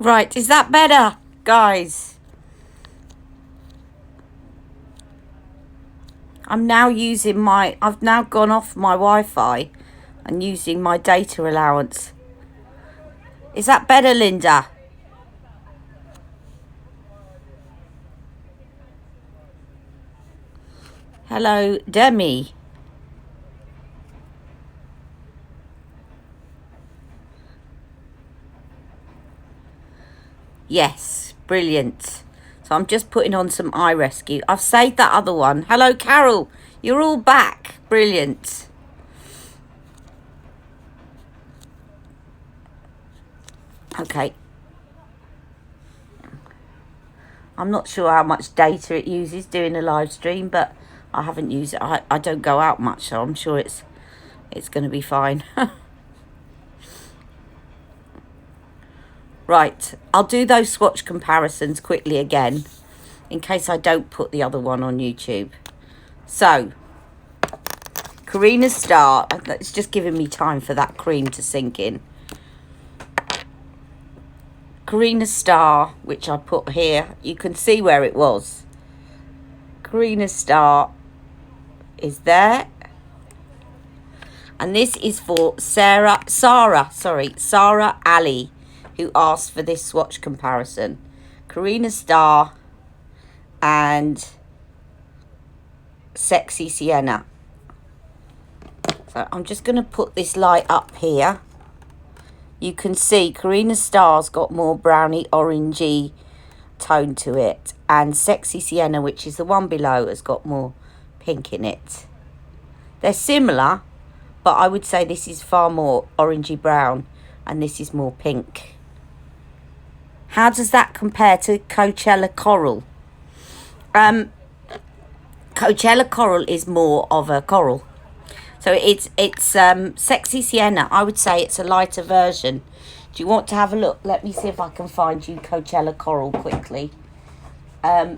Right, is that better, guys? I've now gone off my Wi-Fi and using my data allowance. Is that better, Linda? Hello, Demi. Yes, brilliant. So I'm just putting on some iRescue. I've saved that other one. Hello, Carol. You're all back. Brilliant. Okay. I'm not sure how much data it uses doing a live stream, but I haven't used it. I don't go out much, so I'm sure it's going to be fine. Right, I'll do those swatch comparisons quickly again, in case I don't put the other one on YouTube. So, Karina Star, it's just giving me time for that cream to sink in. Karina Star, which I put here, you can see where it was. Karina Star is there. And this is for Sarah Ali, who asked for this swatch comparison. Karina Star and Sexy Sienna. So I'm just going to put this light up here. You can see Karina Star's got more browny orangey tone to it, and Sexy Sienna, which is the one below, has got more pink in it. They're similar, but I would say this is far more orangey brown and this is more pink. How does that compare to Coachella Coral? Coachella Coral is more of a coral. So it's Sexy Sienna. I would say it's a lighter version. Do you want to have a look? Let me see if I can find you Coachella Coral quickly. I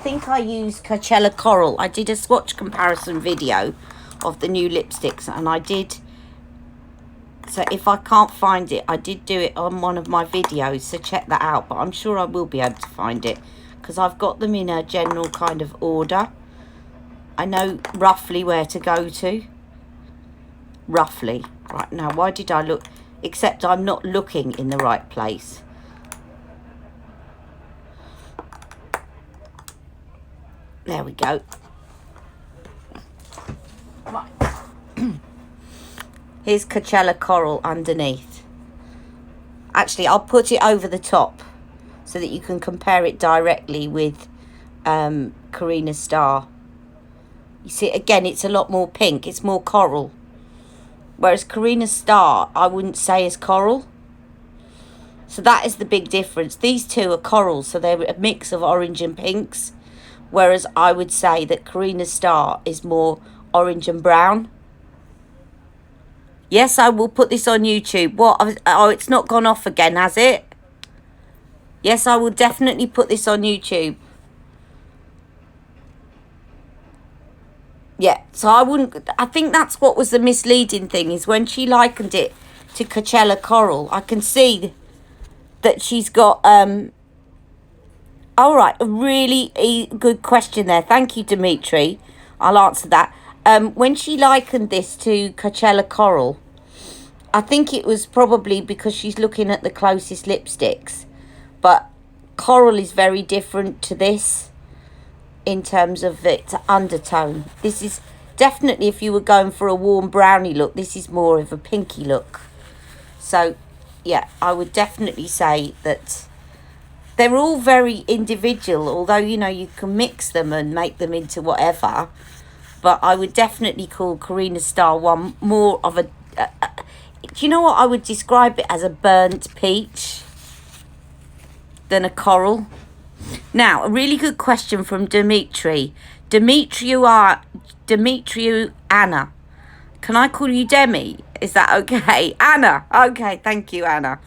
think I used Coachella Coral. I did a swatch comparison video of the new lipsticks, and I did. So if I can't find it, I did do it on one of my videos, so check that out. But I'm sure I will be able to find it, because I've got them in a general kind of order. I know roughly where to go to. Roughly. Right, now, why did I look? Except I'm not looking in the right place. There we go. Right. Here's Coachella Coral underneath. Actually, I'll put it over the top so that you can compare it directly with Karina Star. You see, again, it's a lot more pink. It's more coral. Whereas Karina Star, I wouldn't say is coral. So that is the big difference. These two are corals, so they're a mix of orange and pinks. Whereas I would say that Karina Star is more orange and brown. Yes, I will put this on YouTube. What? Oh, it's not gone off again, has it? Yes, I will definitely put this on YouTube. Yeah, so I think that's what was the misleading thing, is when she likened it to Coachella Coral. I can see that she's got, all right, a really good question there. Thank you, Dimitri. I'll answer that. When she likened this to Coachella Coral, I think it was probably because she's looking at the closest lipsticks. But Coral is very different to this in terms of its undertone. This is definitely, if you were going for a warm brownie look, this is more of a pinky look. So, yeah, I would definitely say that they're all very individual, although, you know, you can mix them and make them into whatever. But I would definitely call Karina Star one more of a... do you know what I would describe it as? A burnt peach than a coral. Now, a really good question from Dimitri. Demetriou Anna. Can I call you Demi? Is that okay? Anna. Okay, thank you, Anna.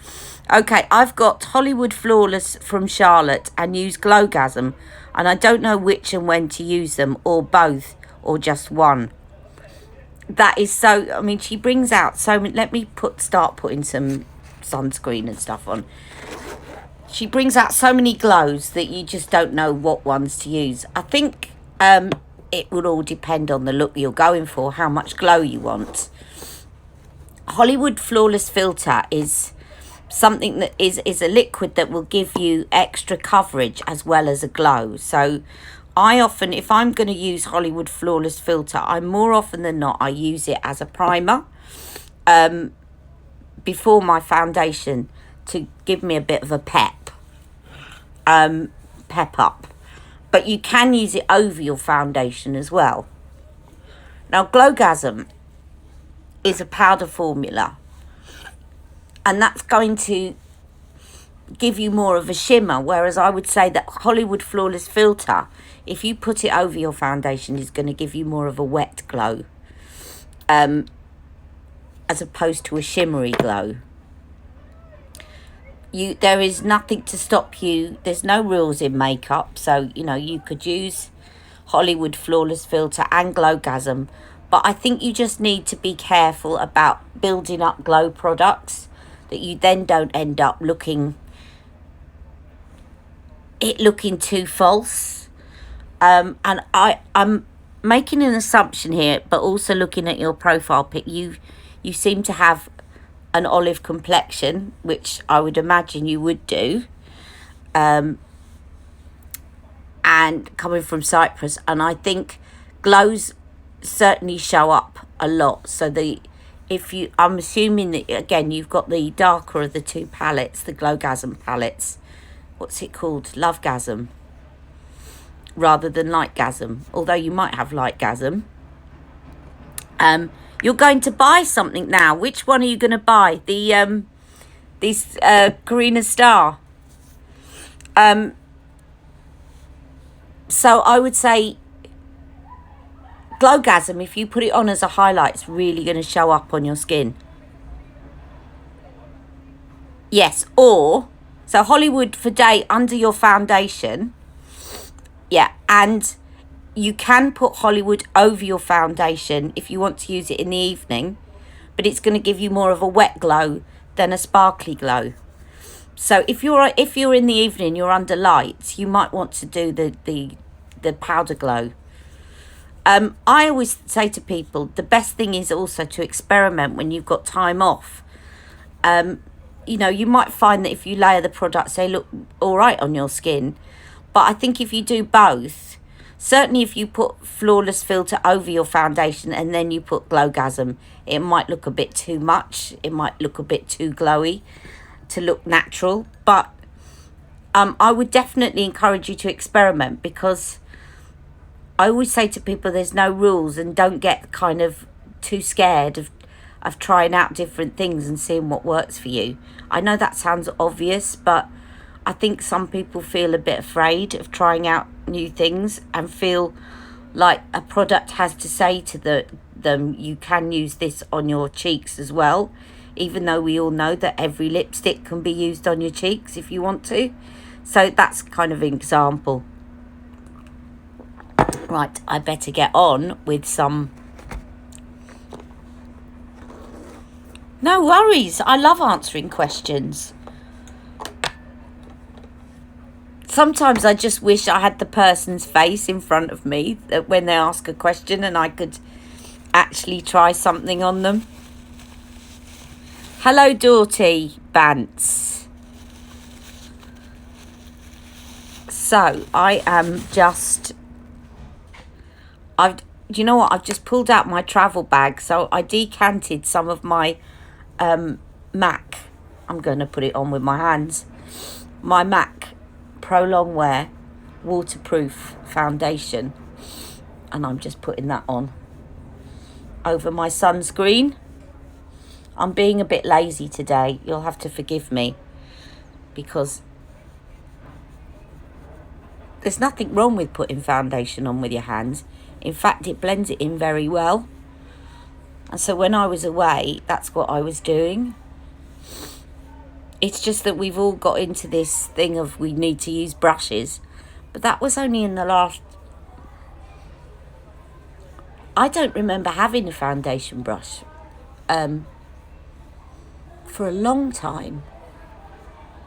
Okay, I've got Hollywood Flawless from Charlotte and use Glowgasm, and I don't know which and when to use them, or both, or just one. That is so... I mean, she brings out so many... Let me start putting some sunscreen and stuff on. She brings out so many glows that you just don't know what ones to use. I think it would all depend on the look you're going for, how much glow you want. Hollywood Flawless Filter is something that is a liquid that will give you extra coverage as well as a glow. So I often, if I'm going to use Hollywood Flawless Filter, I more often than not, I use it as a primer before my foundation to give me a bit of a pep up. But you can use it over your foundation as well. Now, Glowgasm is a powder formula, and that's going to give you more of a shimmer, whereas I would say that Hollywood Flawless Filter, if you put it over your foundation, is going to give you more of a wet glow as opposed to a shimmery glow. There is nothing to stop you. There's no rules in makeup, so you could use Hollywood Flawless Filter and Glowgasm, but I think you just need to be careful about building up glow products that you then don't end up looking too false. And I'm making an assumption here, but also looking at your profile pic, you seem to have an olive complexion, which I would imagine you would do, and coming from Cyprus, and I think glows certainly show up a lot. So I'm assuming that again you've got the darker of the two palettes, the Glowgasm palettes. What's it called? Lovegasm, rather than Lightgasm. Although you might have Lightgasm. You're going to buy something now. Which one are you going to buy? This Karina Star. So I would say Glowgasm, if you put it on as a highlight, it's really going to show up on your skin. Yes, or so Hollywood for day under your foundation. Yeah, and you can put Hollywood over your foundation if you want to use it in the evening, but it's going to give you more of a wet glow than a sparkly glow. So if you're in the evening, you're under lights, you might want to do the powder glow. I always say to people, the best thing is also to experiment when you've got time off. You might find that if you layer the products, they look all right on your skin. But I think if you do both, certainly if you put Flawless Filter over your foundation and then you put Glowgasm, it might look a bit too much. It might look a bit too glowy to look natural. But I would definitely encourage you to experiment, because I always say to people there's no rules, and don't get kind of too scared of trying out different things and seeing what works for you. I know that sounds obvious, but I think some people feel a bit afraid of trying out new things and feel like a product has to say to them, you can use this on your cheeks as well, even though we all know that every lipstick can be used on your cheeks if you want to. So that's kind of an example. Right, I better get on with some. No worries, I love answering questions. Sometimes I just wish I had the person's face in front of me when they ask a question and I could actually try something on them. Hello, Dorothy Bantz. So I am just... do you know what? I've just pulled out my travel bag. So I decanted some of my MAC. I'm going to put it on with my hands. My MAC Pro Longwear waterproof foundation, and I'm just putting that on over my sunscreen. I'm being a bit lazy today, you'll have to forgive me, because there's nothing wrong with putting foundation on with your hands. In fact, it blends it in very well, and so when I was away, that's what I was doing. It's just that we've all got into this thing of we need to use brushes. But that was only in the last... I don't remember having a foundation brush for a long time,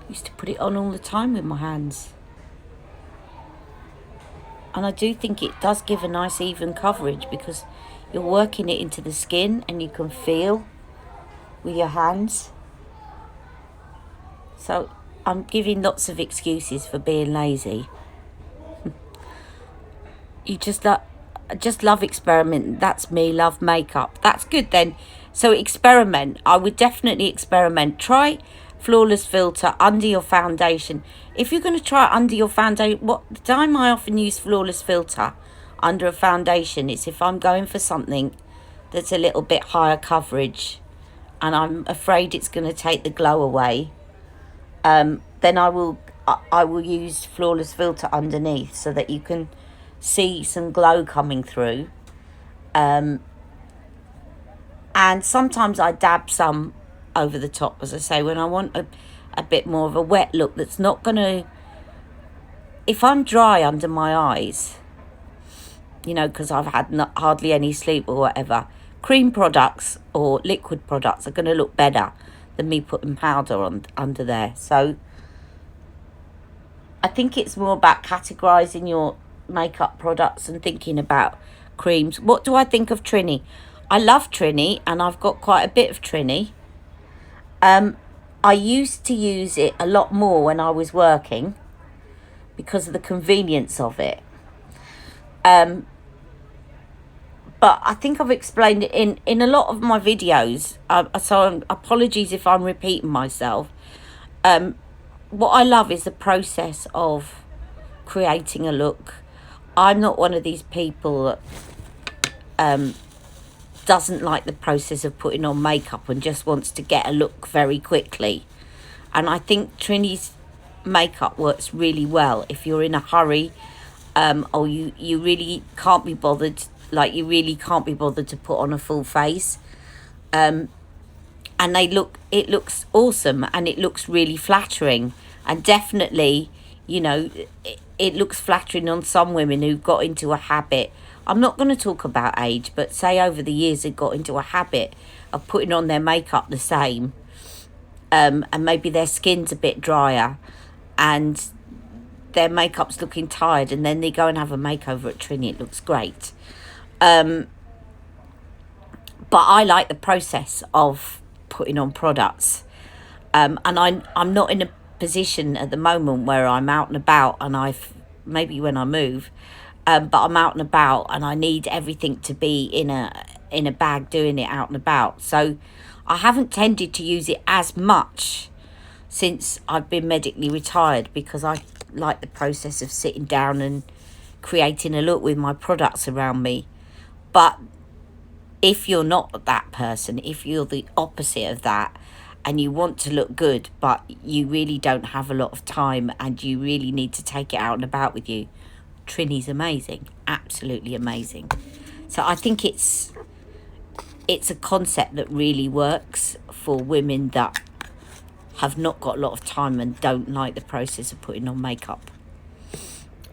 I used to put it on all the time with my hands. And I do think it does give a nice even coverage because you're working it into the skin and you can feel with your hands. So I'm giving lots of excuses for being lazy. You just love experiment. That's me, love makeup. That's good then. So experiment. I would definitely experiment. Try flawless filter under your foundation. If you're going to try it under your foundation, the time I often use flawless filter under a foundation is if I'm going for something that's a little bit higher coverage and I'm afraid it's going to take the glow away. Then I will use flawless filter underneath so that you can see some glow coming through. And sometimes I dab some over the top, as I say, when I want a bit more of a wet look that's not going to... If I'm dry under my eyes, you know, because I've had hardly any sleep or whatever, cream products or liquid products are going to look better than me putting powder on under there. So I think it's more about categorising your makeup products and thinking about creams. What do I think of Trini? I love Trini and I've got quite a bit of Trini. I used to use it a lot more when I was working because of the convenience of it. But I think I've explained it in a lot of my videos. So apologies if I'm repeating myself. What I love is the process of creating a look. I'm not one of these people that doesn't like the process of putting on makeup and just wants to get a look very quickly. And I think Trini's makeup works really well if you're in a hurry, or you really can't be bothered, to put on a full face. And it looks awesome and it looks really flattering. And definitely, you know, it looks flattering on some women who've got into a habit. I'm not going to talk about age, but say over the years they've got into a habit of putting on their makeup the same. And maybe their skin's a bit drier and their makeup's looking tired, and then they go and have a makeover at Trini. It looks great. But I like the process of putting on products. And I'm not in a position at the moment where I'm out and about, and maybe when I move, but I'm out and about and I need everything to be in a bag doing it out and about. So I haven't tended to use it as much since I've been medically retired because I like the process of sitting down and creating a look with my products around me. But if you're not that person, if you're the opposite of that and you want to look good but you really don't have a lot of time and you really need to take it out and about with you, Trini's amazing, absolutely amazing. So I think it's a concept that really works for women that have not got a lot of time and don't like the process of putting on makeup.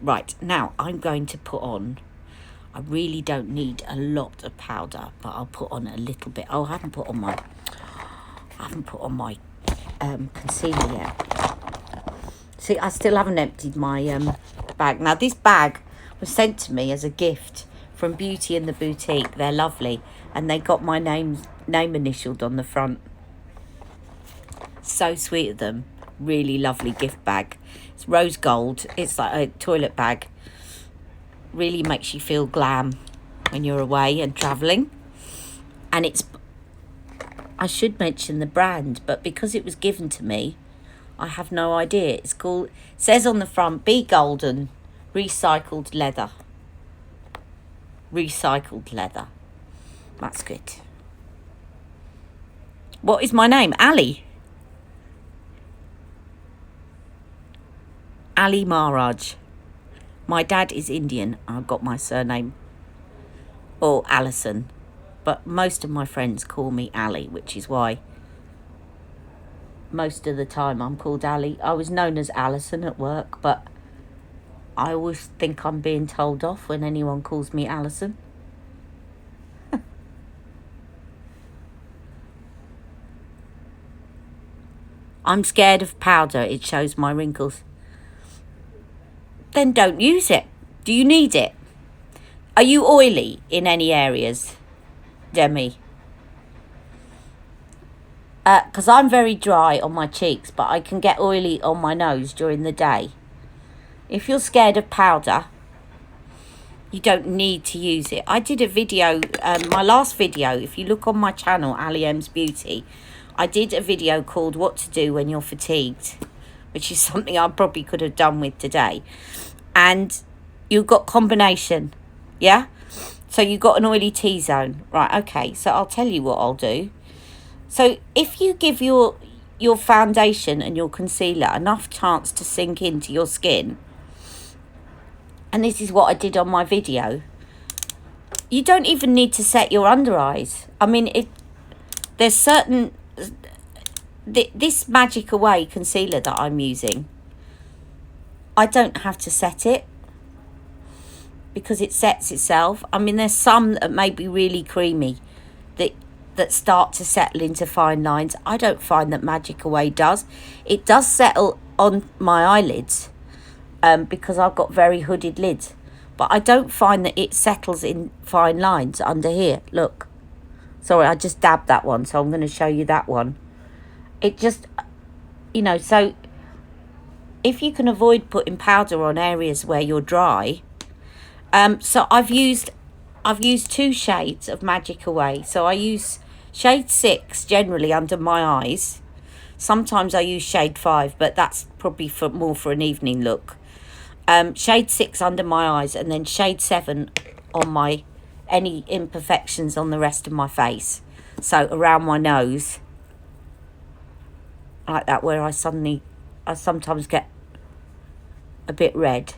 Right, now I'm going to put on, I really don't need a lot of powder, but I'll put on a little bit. Oh, I haven't put on my concealer yet. See, I still haven't emptied my bag. Now, this bag was sent to me as a gift from Beauty in the Boutique. They're lovely, and they got my name initialed on the front. So sweet of them. Really lovely gift bag. It's rose gold. It's like a toilet bag. Really makes you feel glam when you're away and travelling. And I should mention the brand, but because it was given to me, I have no idea. It says on the front, Be Golden, recycled leather. Recycled leather. That's good. What is my name? Ali. Ali Maharaj. My dad is Indian. I've got my surname, or Alison, but most of my friends call me Ali, which is why most of the time I'm called Ali. I was known as Alison at work, but I always think I'm being told off when anyone calls me Alison. I'm scared of powder. It shows my wrinkles. Then don't use it. Do you need it? Are you oily in any areas, Demi? Because I'm very dry on my cheeks, but I can get oily on my nose during the day. If you're scared of powder, you don't need to use it. I did a video, my last video, if you look on my channel, Ali M's Beauty, I did a video called What to Do When You're Fatigued, which is something I probably could have done with today. And you've got combination, yeah? So you've got an oily T-zone. Right, okay, so I'll tell you what I'll do. So if you give your foundation and your concealer enough chance to sink into your skin, and this is what I did on my video, you don't even need to set your under eyes. I mean, there's certain... This Magic Away concealer that I'm using, I don't have to set it because it sets itself. I mean, there's some that may be really creamy that start to settle into fine lines. I don't find that Magic Away does. It does settle on my eyelids because I've got very hooded lids. But I don't find that it settles in fine lines under here. Look. Sorry, I just dabbed that one, so I'm going to show you that one. It just, you know, so if you can avoid putting powder on areas where you're dry. So I've used 2 shades of Magic Away. So I use shade 6 generally under my eyes. Sometimes I use shade 5, but that's probably more for an evening look. Shade 6 under my eyes, and then shade 7 on any imperfections on the rest of my face. So around my nose, like that, where I sometimes get a bit red.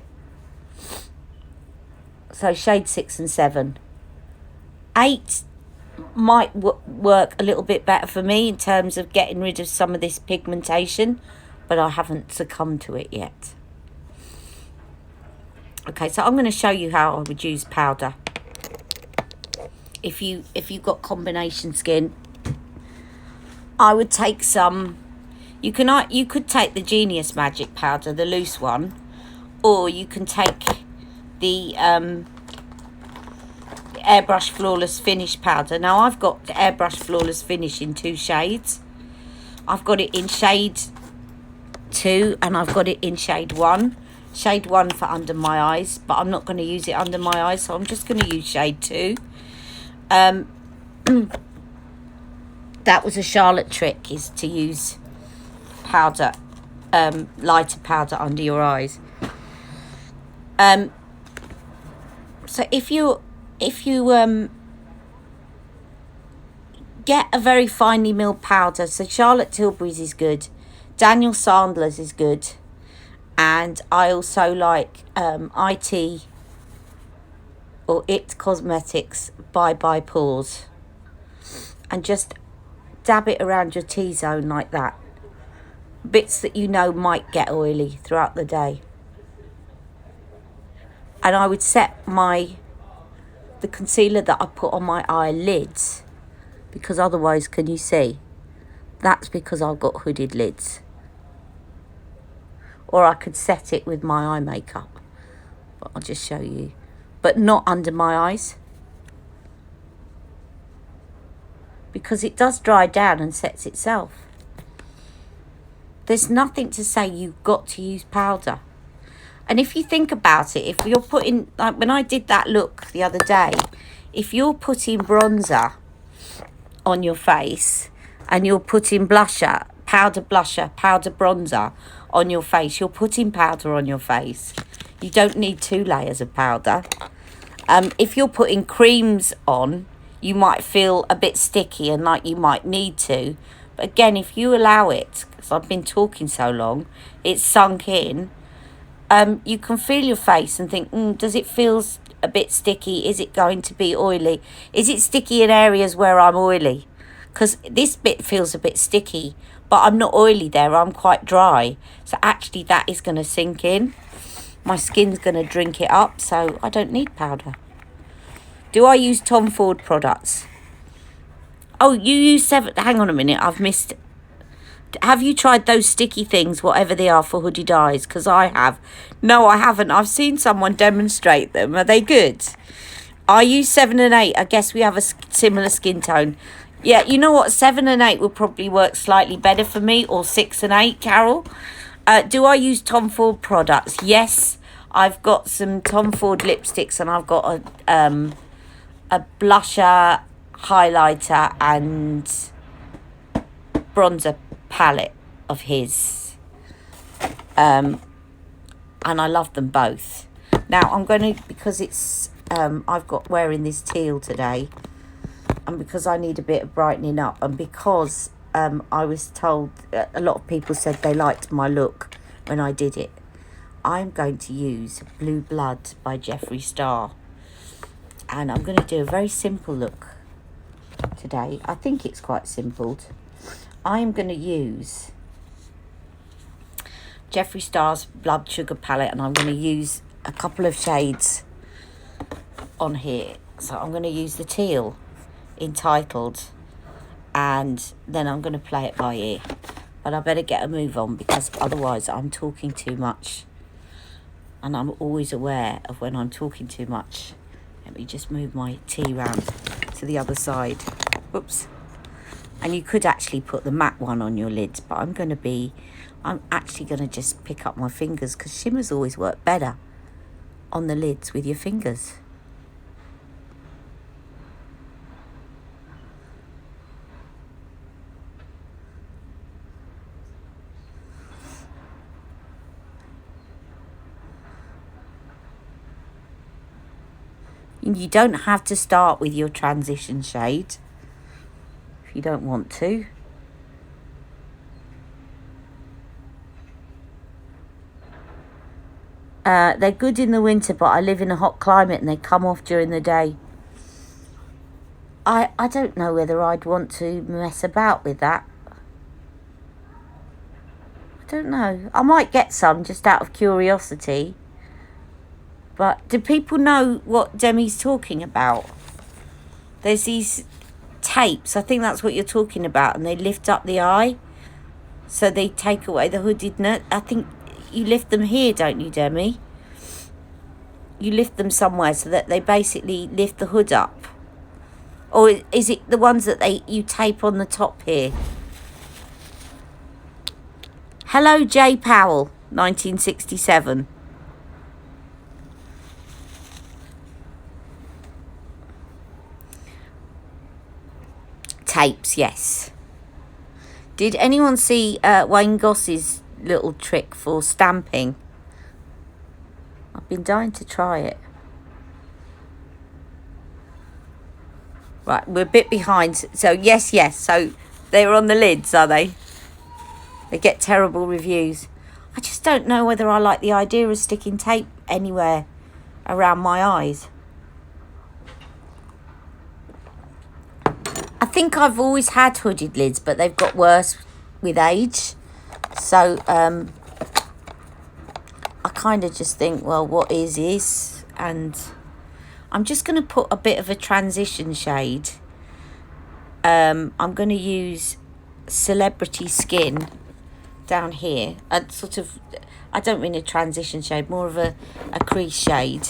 So shade 6 and 7. 8 might work a little bit better for me in terms of getting rid of some of this pigmentation, but I haven't succumbed to it yet. Okay, so I'm going to show you how I would use powder. If you've got combination skin, I would take some. You could take the Genius Magic powder, the loose one, or you can take the Airbrush Flawless Finish powder. Now I've got the Airbrush Flawless Finish in 2 shades. I've got it in shade 2 and I've got it in shade 1. Shade 1 for under my eyes, but I'm not going to use it under my eyes, so I'm just going to use shade 2. That was a Charlotte trick, is to use powder, lighter powder under your eyes. So if you get a very finely milled powder, so Charlotte Tilbury's is good, Daniel Sandler's is good, and I also like IT Cosmetics Bye Pores, and just dab it around your T-zone like that, bits that you know might get oily throughout the day. And I would set the concealer that I put on my eyelids, because otherwise, can you see? That's because I've got hooded lids. Or I could set it with my eye makeup, but I'll just show you. But not under my eyes, because it does dry down and sets itself. There's nothing to say you've got to use powder. And if you think about it, if you're putting, like when I did that look the other day, if you're putting bronzer on your face and you're putting blusher, powder bronzer on your face, you're putting powder on your face. You don't need 2 layers of powder. If you're putting creams on, you might feel a bit sticky and like you might need to. But again, if you allow it, because I've been talking so long, it's sunk in. You can feel your face and think, does it feel a bit sticky? Is it going to be oily? Is it sticky in areas where I'm oily? Because this bit feels a bit sticky, but I'm not oily there. I'm quite dry. So actually that is going to sink in. My skin's going to drink it up, so I don't need powder. Do I use Tom Ford products? Oh, you use 7... Hang on a minute, I've missed... Have you tried those sticky things, whatever they are, for hooded eyes? Because I have. No, I haven't. I've seen someone demonstrate them. Are they good? I use 7 and 8. I guess we have a similar skin tone. Yeah, you know what? 7 and 8 will probably work slightly better for me, or 6 and 8, Carol. Do I use Tom Ford products? Yes. I've got some Tom Ford lipsticks, and I've got a blusher, highlighter, and bronzer palette of his. And I love them both. Now, I'm going to, because it's, I've got wearing this teal today, and because I need a bit of brightening up, and because I was told, a lot of people said they liked my look when I did it, I'm going to use Blue Blood by Jeffree Star. And I'm going to do a very simple look today. I think it's quite simple. I'm going to use Jeffree Star's Blood Sugar palette, and I'm going to use a couple of shades on here. So I'm going to use the teal, Entitled, and then I'm going to play it by ear. But I better get a move on, because otherwise I'm talking too much. And I'm always aware of when I'm talking too much. Let me just move my tea round to the other side. Whoops. And you could actually put the matte one on your lids, but I'm actually going to just pick up my fingers, because shimmers always work better on the lids with your fingers. You don't have to start with your transition shade if you don't want to. They're good in the winter, but I live in a hot climate and they come off during the day. I don't know whether I'd want to mess about with that. I don't know. I might get some just out of curiosity. But do people know what Demi's talking about? There's these tapes, I think that's what you're talking about, and they lift up the eye, so they take away the hoodedness. I think you lift them here, don't you, Demi? You lift them somewhere so that they basically lift the hood up. Or is it the ones that you tape on the top here? Hello, J. Powell, 1967. Tapes, yes. Did anyone see Wayne Goss's little trick for stamping? I've been dying to try it. Right, we're a bit behind. So yes. So they're on the lids, are they? They get terrible reviews. I just don't know whether I like the idea of sticking tape anywhere around my eyes. I think I've always had hooded lids, but they've got worse with age. So I kind of just think, well, what is. And I'm just going to put a bit of a transition shade. I'm going to use Celebrity Skin down here. I don't mean a transition shade, more of a crease shade.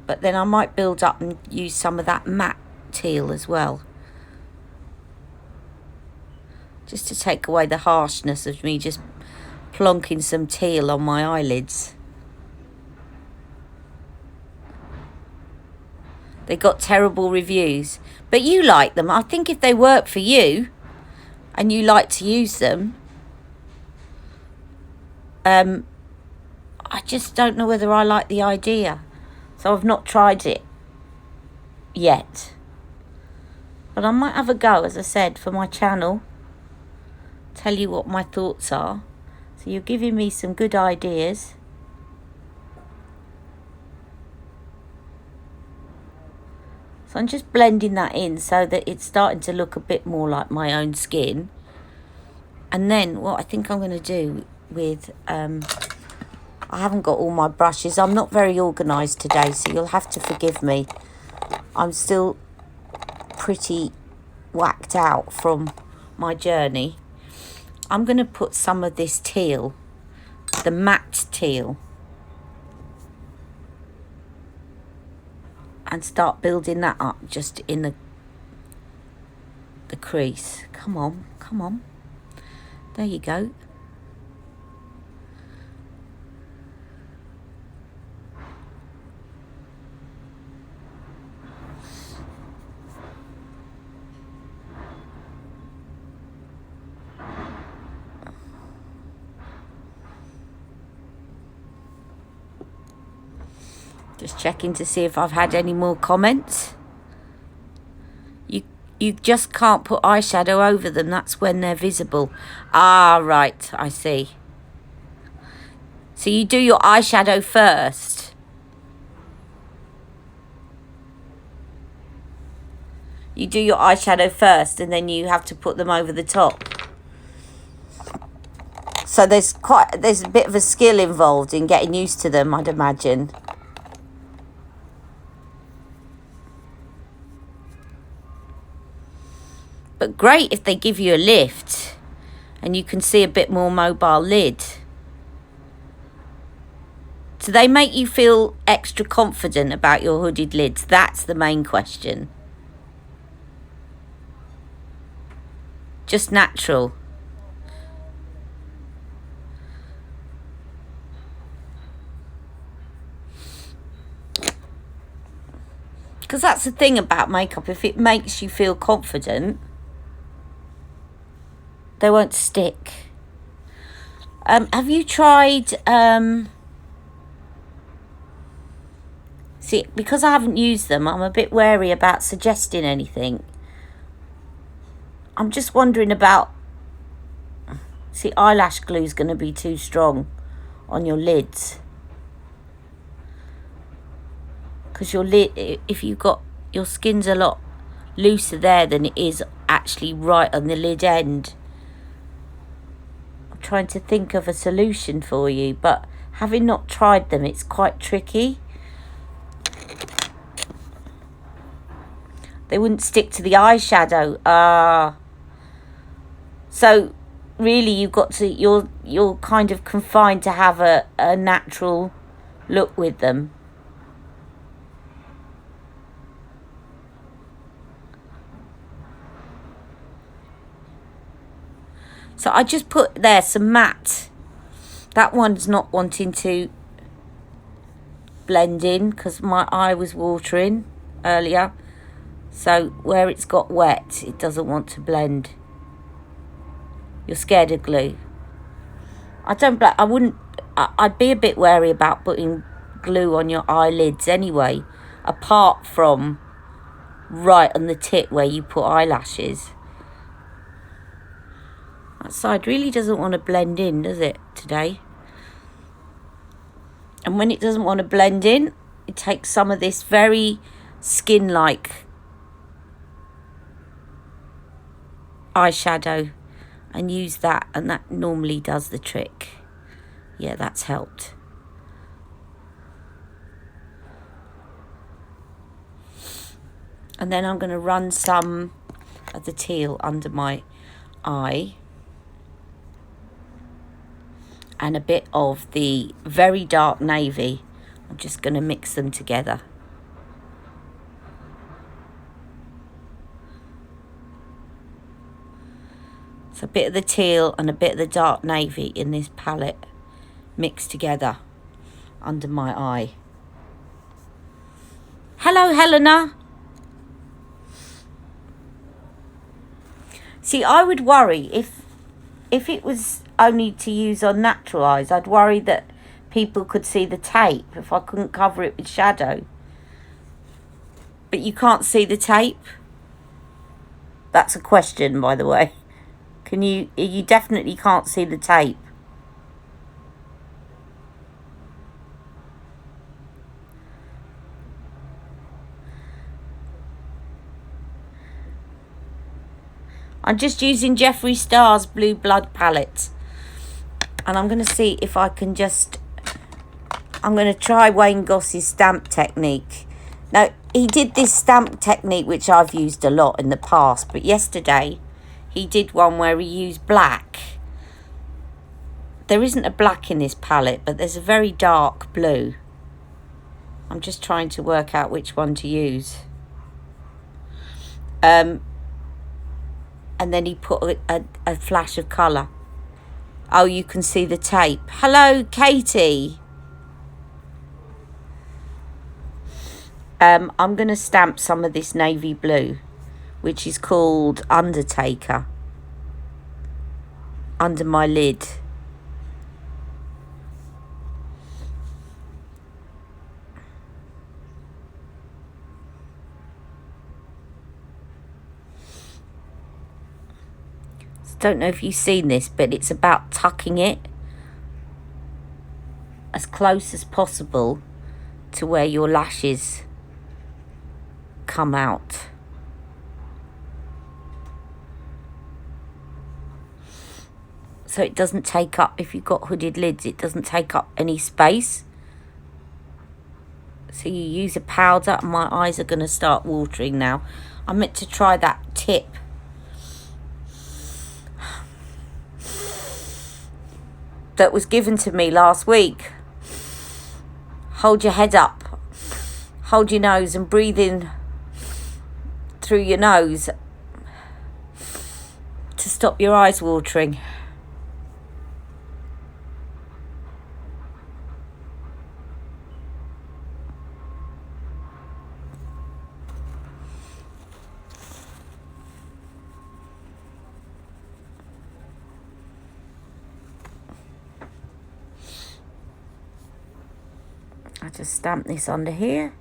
But then I might build up and use some of that matte teal as well. Just to take away the harshness of me just plonking some teal on my eyelids. They got terrible reviews. But you like them. I think if they work for you and you like to use them, I just don't know whether I like the idea. So I've not tried it yet. But I might have a go, as I said, for my channel. Tell you what my thoughts are. So you're giving me some good ideas. So I'm just blending that in so that it's starting to look a bit more like my own skin. And then what I think I'm going to do with... I haven't got all my brushes. I'm not very organised today, so you'll have to forgive me. I'm still pretty whacked out from my journey. I'm going to put some of this teal, the matte teal, and start building that up just in the crease. Come on, come on. There you go. Just checking to see if I've had any more comments. You just can't put eyeshadow over them. That's when they're visible. Ah, right. I see. So you do your eyeshadow first. You do your eyeshadow first and then you have to put them over the top. So there's a bit of a skill involved in getting used to them, I'd imagine. But great if they give you a lift and you can see a bit more mobile lid. Do they make you feel extra confident about your hooded lids? That's the main question. Just natural. Because that's the thing about makeup. If it makes you feel confident, they won't stick. Have you tried... See, because I haven't used them, I'm a bit wary about suggesting anything. I'm just wondering about... See, eyelash glue is going to be too strong on your lids. Because your lid, if you've got... Your skin's a lot looser there than it is actually right on the lid end. Trying to think of a solution for you, but having not tried them, it's quite tricky. They wouldn't stick to the eyeshadow. So really you've got to, you're kind of confined to have a natural look with them. So I just put there some matte. That one's not wanting to blend in because my eye was watering earlier. So where it's got wet, it doesn't want to blend. You're scared of glue. I'd be a bit wary about putting glue on your eyelids anyway, apart from right on the tip where you put eyelashes. That side really doesn't want to blend in, does it, today? And when it doesn't want to blend in, it takes some of this very skin-like eyeshadow and use that, and that normally does the trick. Yeah, that's helped. And then I'm going to run some of the teal under my eye. And a bit of the very dark navy. I'm just going to mix them together. So a bit of the teal and a bit of the dark navy in this palette mixed together under my eye. Hello, Helena. See, I would worry if it was only to use on natural eyes. I'd worry that people could see the tape if I couldn't cover it with shadow. But you can't see the tape? That's a question, by the way. You definitely can't see the tape. I'm just using Jeffree Star's Blue Blood palette. And I'm going to see if I can I'm going to try Wayne Goss's stamp technique. Now, he did this stamp technique, which I've used a lot in the past. But yesterday, he did one where he used black. there isn't a black in this palette, but there's a very dark blue. I'm just trying to work out which one to use. And then he put a flash of colour. Oh, you can see the tape. Hello, Katie. I'm going to stamp some of this navy blue, which is called Undertaker, under my lid. Don't know if you've seen this, but it's about tucking it as close as possible to where your lashes come out. So it doesn't take up, if you've got hooded lids, it doesn't take up any space. So you use a powder, and my eyes are going to start watering now. I meant to try that tip. That was given to me last week. Hold your head up, hold your nose and breathe in through your nose to stop your eyes watering. I just stamp this under here.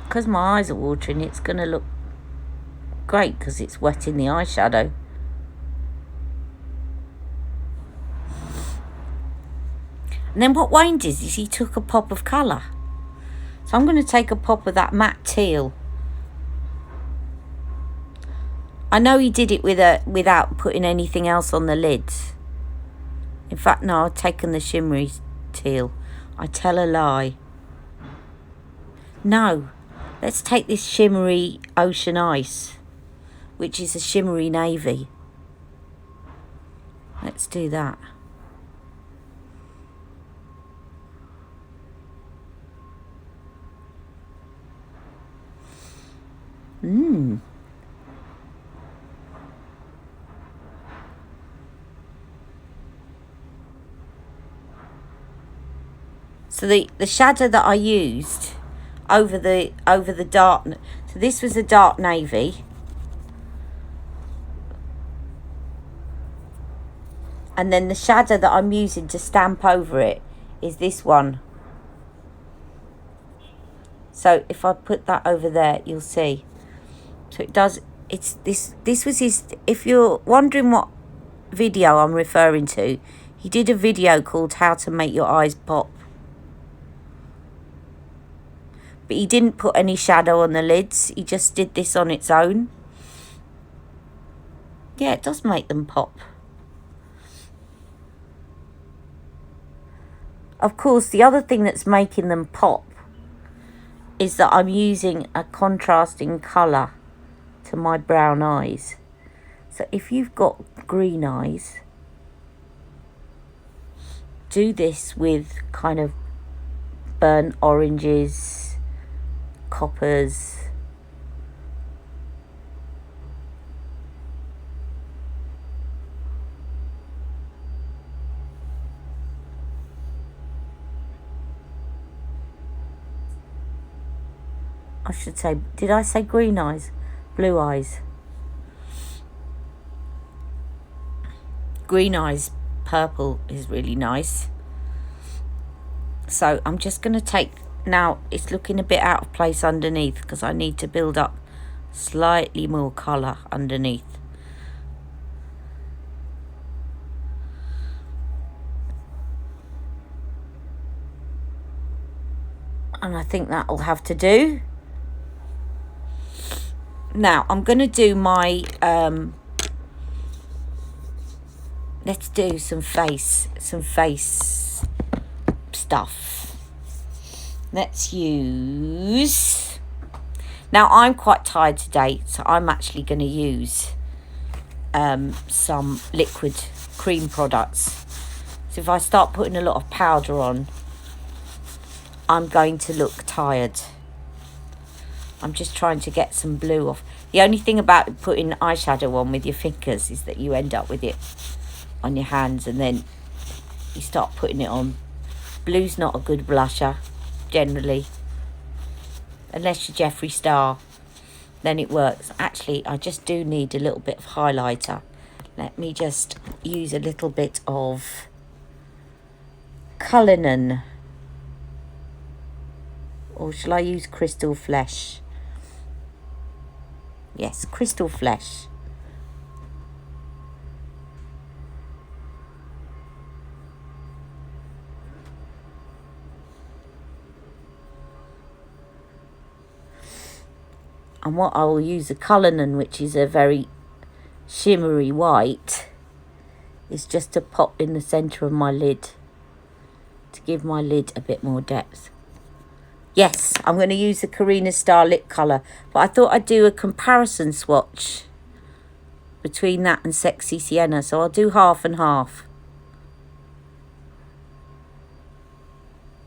Because my eyes are watering, it's going to look great because it's wetting the eyeshadow. And then what Wayne did is he took a pop of colour. So I'm going to take a pop of that matte teal. I know he did it without putting anything else on the lids. In fact, no, I've taken the shimmery teal. I tell a lie. No, let's take this shimmery ocean ice, which is a shimmery navy. Let's do that. So the shadow that I used over the dark, so this was a dark navy, and then the shadow that I'm using to stamp over it is this one. So if I put that over there, you'll see. So it does, it's this was his, if you're wondering what video I'm referring to, he did a video called How to Make Your Eyes Pop. But he didn't put any shadow on the lids, he just did this on its own. Yeah, it does make them pop. Of course, the other thing that's making them pop is that I'm using a contrasting colour to my brown eyes. So if you've got green eyes, do this with kind of burnt oranges, coppers. I should say, did I say green eyes? Blue eyes. Green eyes, purple is really nice. So I'm just going to take, now it's looking a bit out of place underneath because I need to build up slightly more colour underneath. And I think that will have to do. Now I'm going to do my let's do some face stuff. Let's use, now I'm quite tired today, so I'm actually going to use some liquid cream products. So if I start putting a lot of powder on, I'm going to look tired. I'm just trying to get some blue off. The only thing about putting eyeshadow on with your fingers is that you end up with it on your hands and then you start putting it on. Blue's not a good blusher, generally. Unless you're Jeffree Star, then it works. Actually, I just do need a little bit of highlighter. Let me just use a little bit of Cullinan. Or shall I use Crystal Flesh? Yes, Crystal Flesh. And what I will use a Cullinan, which is a very shimmery white, is just to pop in the centre of my lid to give my lid a bit more depth. Yes, I'm going to use the Karina Star lip colour, but I thought I'd do a comparison swatch between that and Sexy Sienna, so I'll do half and half.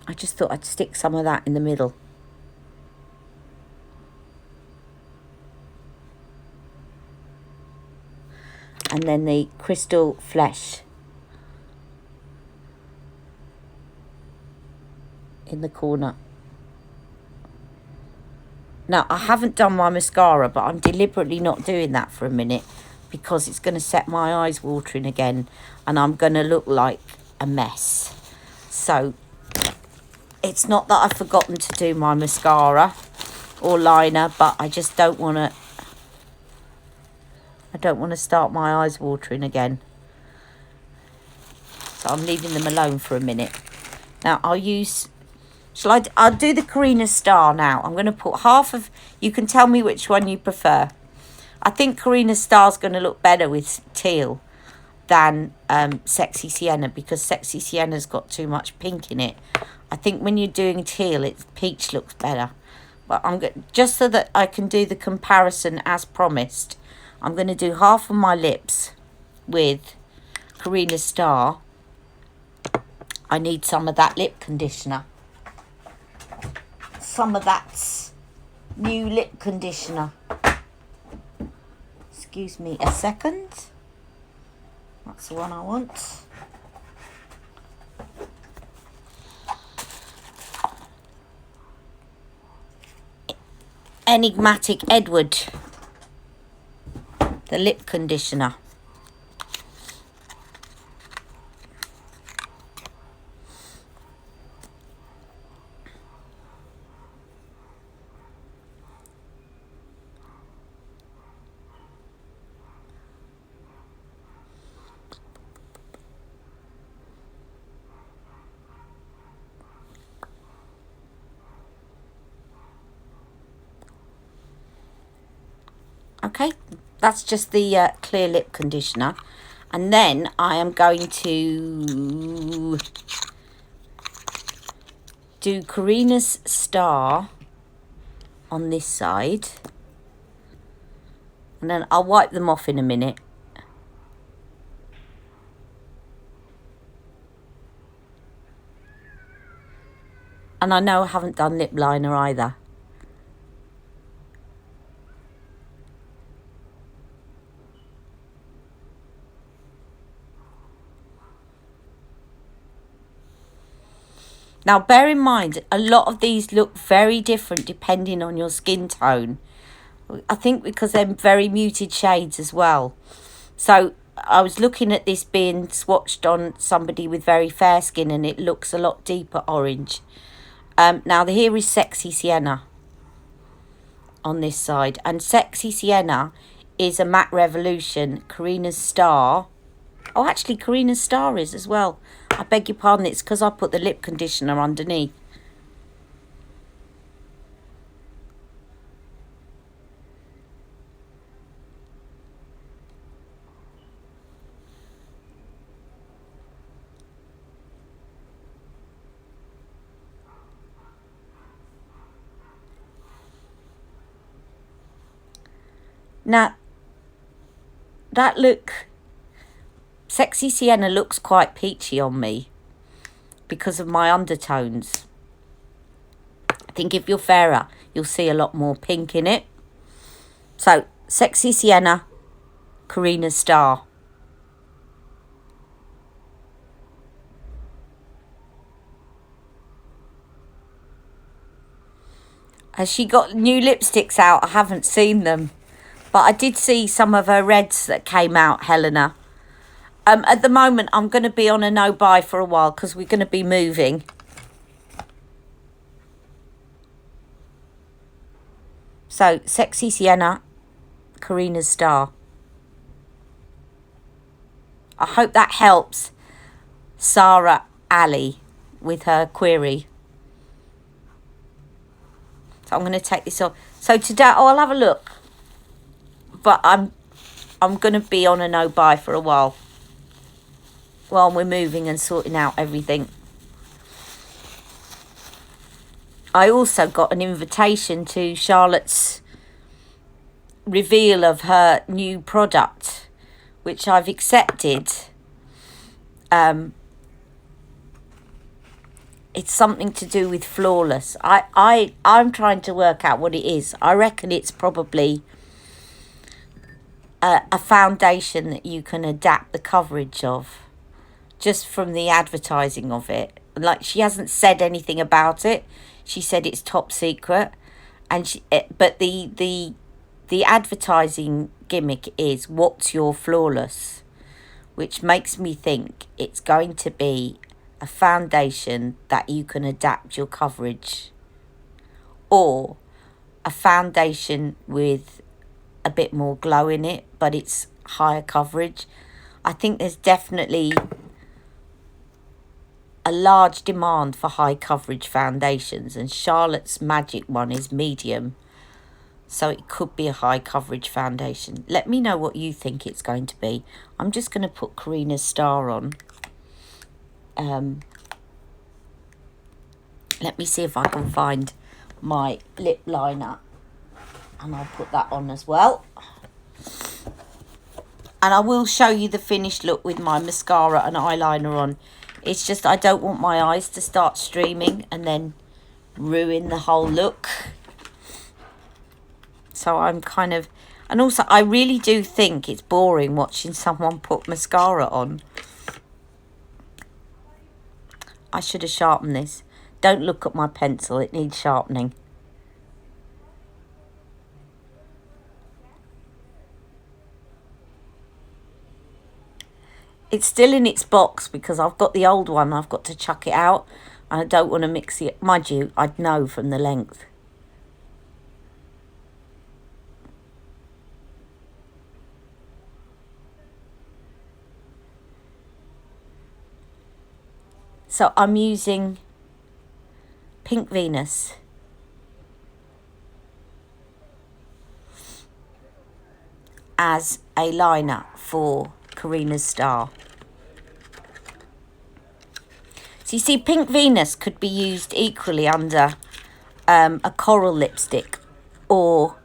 I just thought I'd stick some of that in the middle. And then the Crystal Flesh in the corner. Now, I haven't done my mascara, but I'm deliberately not doing that for a minute because it's going to set my eyes watering again and I'm going to look like a mess. So, it's not that I've forgotten to do my mascara or liner, but I just don't want to... I don't want to start my eyes watering again. So I'm leaving them alone for a minute. Now, I'll use... I'll do the Karina Star now. I'm going to put half of... You can tell me which one you prefer. I think Karina Star's going to look better with teal than Sexy Sienna because Sexy Sienna's got too much pink in it. I think when you're doing teal, peach looks better. But just so that I can do the comparison as promised, I'm going to do half of my lips with Karina Star. I need some of that lip conditioner. Some of that new lip conditioner. Excuse me a second. That's the one I want. Enigmatic Edward. The lip conditioner. Okay, that's just the clear lip conditioner. And then I am going to do Karina's Star on this side. And then I'll wipe them off in a minute. And I know I haven't done lip liner either. Now, bear in mind, a lot of these look very different depending on your skin tone. I think because they're very muted shades as well. So I was looking at this being swatched on somebody with very fair skin and it looks a lot deeper orange. Now, here is Sexy Sienna on this side. And Sexy Sienna is a Matte Revolution. Karina's Star... Oh, actually, Karina's Star is as well. I beg your pardon, it's because I put the lip conditioner underneath. Now, that look, Sexy Sienna looks quite peachy on me because of my undertones. I think if you're fairer, you'll see a lot more pink in it. So, Sexy Sienna, Karina Star. Has she got new lipsticks out? I haven't seen them. But I did see some of her reds that came out, Helena. At the moment, I'm going to be on a no-buy for a while because we're going to be moving. So, Sexy Sienna, Karina Star. I hope that helps Sarah Ali with her query. So I'm going to take this off. So today, I'll have a look. But I'm going to be on a no-buy for a while we're moving and sorting out everything. I also got an invitation to Charlotte's reveal of her new product, which I've accepted. It's something to do with Flawless. I'm trying to work out what it is. I reckon it's probably a foundation that you can adapt the coverage of just from the advertising of it. Like, she hasn't said anything about it. She said it's top secret, and but the advertising gimmick is "What's your flawless," which makes me think it's going to be a foundation that you can adapt your coverage, or a foundation with a bit more glow in it, but it's higher coverage. I think there's definitely a large demand for high coverage foundations, and Charlotte's Magic one is medium, so it could be a high coverage foundation. Let me know what you think it's going to be. I'm just going to put Karina's Star on. Let me see if I can find my lip liner, and I'll put that on as well. And I will show you the finished look with my mascara and eyeliner on. It's just I don't want my eyes to start streaming and then ruin the whole look. So I'm kind of... And also, I really do think it's boring watching someone put mascara on. I should have sharpened this. Don't look at my pencil. It needs sharpening. It's still in its box because I've got the old one. I've got to chuck it out. And I don't want to mix it. Mind you, I'd know from the length. So I'm using Pink Venus. As a liner for Karina's Star. So you see, Pink Venus could be used equally under a coral lipstick or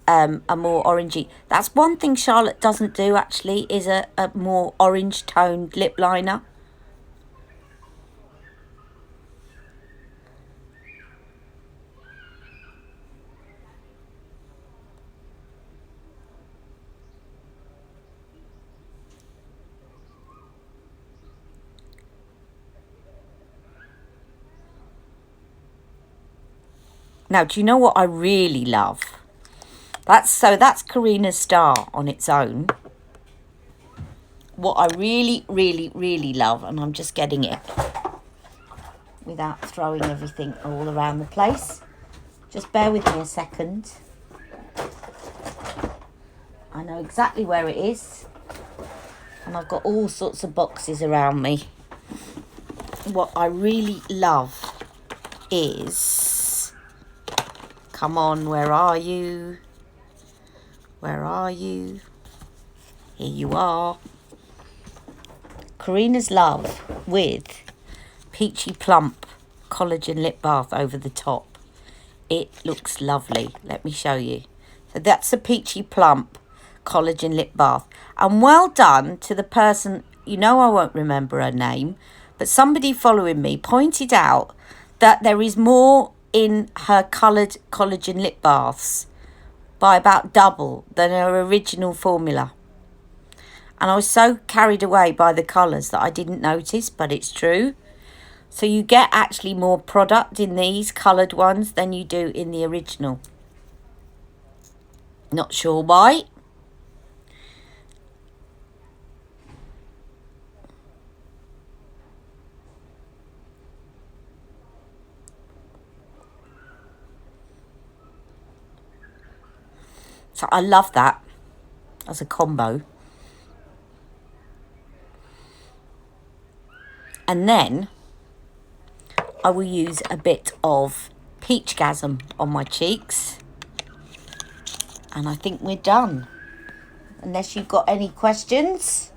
a more orangey. That's one thing Charlotte doesn't do actually, is a more orange toned lip liner. Now, do you know what I really love? That's Karina's Star on its own. What I really, really, really love, and I'm just getting it without throwing everything all around the place. Just bear with me a second. I know exactly where it is. And I've got all sorts of boxes around me. What I really love is... Come on, where are you? Where are you? Here you are. Karina's Love with Peachy Plump Collagen Lip Bath over the top. It looks lovely. Let me show you. So that's a Peachy Plump Collagen Lip Bath. And well done to the person, you know I won't remember her name, but somebody following me pointed out that there is more in her coloured collagen lip baths by about double than her original formula. And I was so carried away by the colours that I didn't notice, but it's true. So you get actually more product in these coloured ones than you do in the original. Not sure why. So I love that as a combo. And then I will use a bit of Peachgasm on my cheeks. And I think we're done. Unless you've got any questions.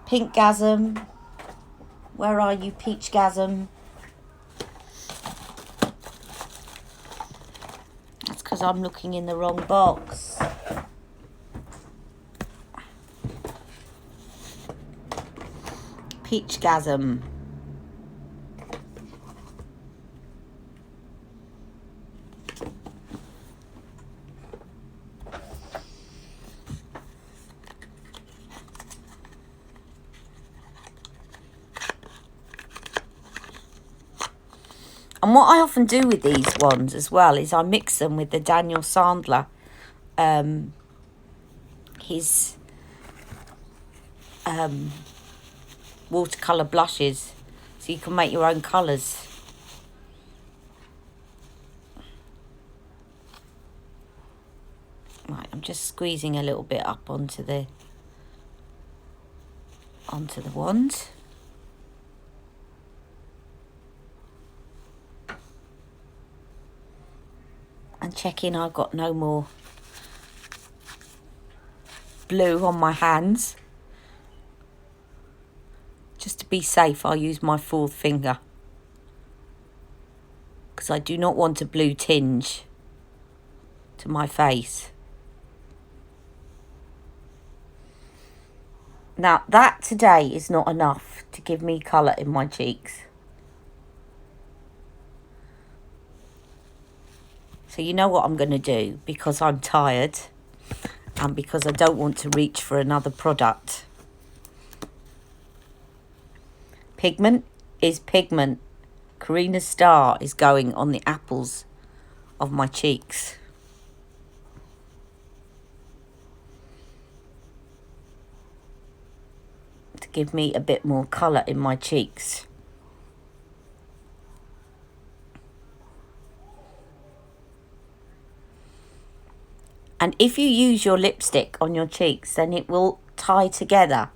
Pinkgasm. Where are you, Peachgasm? That's because I'm looking in the wrong box. Peachgasm. And what I often do with these ones as well is I mix them with the Daniel Sandler, his watercolour blushes, so you can make your own colours. Right, I'm just squeezing a little bit up onto the wand. And checking I've got no more blue on my hands. Just to be safe, I'll use my fourth finger, because I do not want a blue tinge to my face. Now, that today is not enough to give me colour in my cheeks. So you know what I'm going to do, because I'm tired and because I don't want to reach for another product. Pigment is pigment. Karina's Star is going on the apples of my cheeks. To give me a bit more colour in my cheeks. And if you use your lipstick on your cheeks, then it will tie together.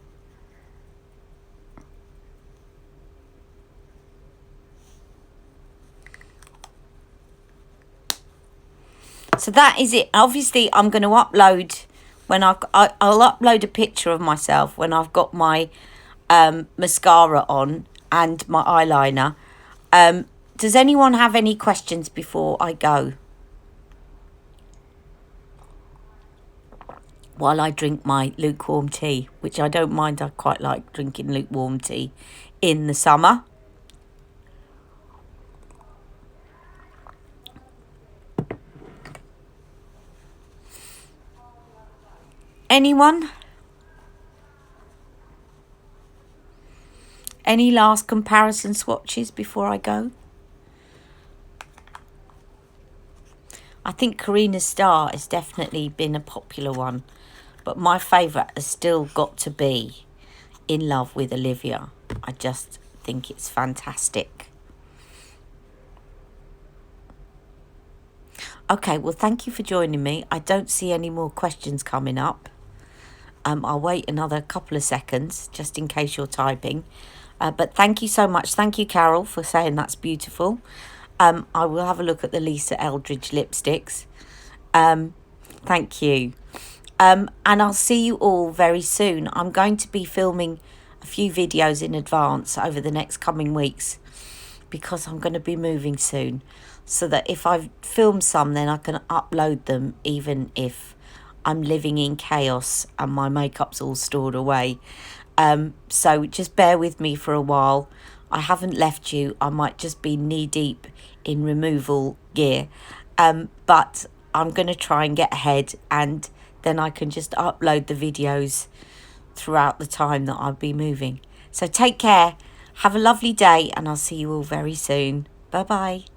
So that is it. Obviously, I'm going to upload, when I'll upload a picture of myself when I've got my mascara on and my eyeliner. Does anyone have any questions before I go? While I drink my lukewarm tea, which I don't mind. I quite like drinking lukewarm tea in the summer. Anyone? Any last comparison swatches before I go? I think Karina's Star has definitely been a popular one, but my favourite has still got to be In Love with Olivia. I just think it's fantastic. Okay, well, thank you for joining me. I don't see any more questions coming up. I'll wait another couple of seconds just in case you're typing. But thank you so much. Thank you, Carol, for saying that's beautiful. I will have a look at the Lisa Eldridge lipsticks. Thank you. And I'll see you all very soon. I'm going to be filming a few videos in advance over the next coming weeks, because I'm going to be moving soon, so that if I film some, then I can upload them even if I'm living in chaos and my makeup's all stored away. So just bear with me for a while. I haven't left you. I might just be knee deep in removal gear. But I'm going to try and get ahead, and then I can just upload the videos throughout the time that I'll be moving. So take care. Have a lovely day, and I'll see you all very soon. Bye bye.